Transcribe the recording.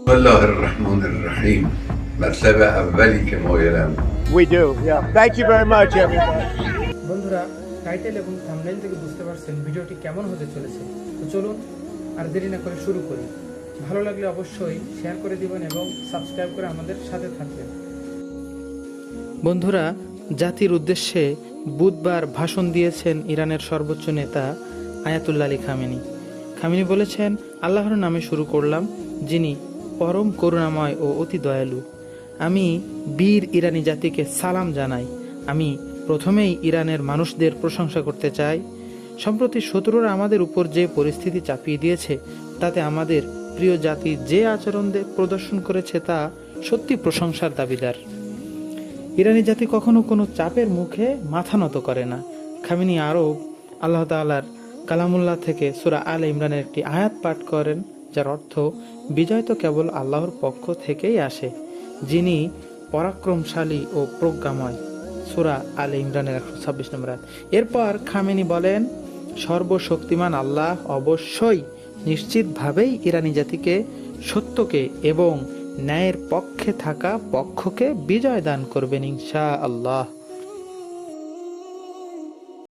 بسم الله الرحمن الرحيم. مطلب اولی که مایلم We do, yeah. Thank you very much, everybody. বন্ধুরা, title এবং thumbnail থেকে বুঝতে পারছেন ভিডিওটি কেমন হতে চলেছে। তো চলুন আর দেরি না করে শুরু করি। ভালো লাগলে অবশ্যই শেয়ার করে দিবেন এবং সাবস্ক্রাইব করে আমাদের সাথে থাকবেন। বন্ধুরা, জাতির উদ্দেশ্যে বুধবার ভাষণ দিয়েছেন ইরানের সর্বোচ্চ নেতা আয়াতুল্লাহ আলী খামেনি। খামেনি বলেছেন, আল্লাহর নামে শুরু করলাম, যিনি পরম করুণাময় ও অতি দয়ালু। আমি বীর ইরানি জাতিকে সালাম জানাই। আমি প্রথমেই ইরানের মানুষদের প্রশংসা করতে চাই। সম্প্রতি শত্রুরা আমাদের উপর যে পরিস্থিতি চাপিয়ে দিয়েছে, তাতে আমাদের প্রিয় জাতি যে আচরণ প্রদর্শন করেছে তা সত্যি প্রশংসার দাবিদার। ইরানি জাতি কখনো কোনো চাপের মুখে মাথা নত করে না। খামেনি আরও আল্লাহ তাআলার কালামুল্লাহ থেকে সূরা আলে ইমরানের একটি আয়াত পাঠ করেন, যার অর্থ, বিজয় তো কেবল আল্লাহর পক্ষ থেকেই আসে, যিনি পরাক্রমশালী ও প্রজ্ঞাময়। সূরা আলে ইমরানের 126 নম্বর আয়াত। এরপর খামেনি বলেন, সর্বশক্তিমান আল্লাহ অবশ্যই নিশ্চিতভাবেই ইরানি জাতিকে সত্যকে এবং ন্যায়ের পক্ষে থাকা পক্ষকে বিজয় দান করবেন ইনশাআল্লাহ।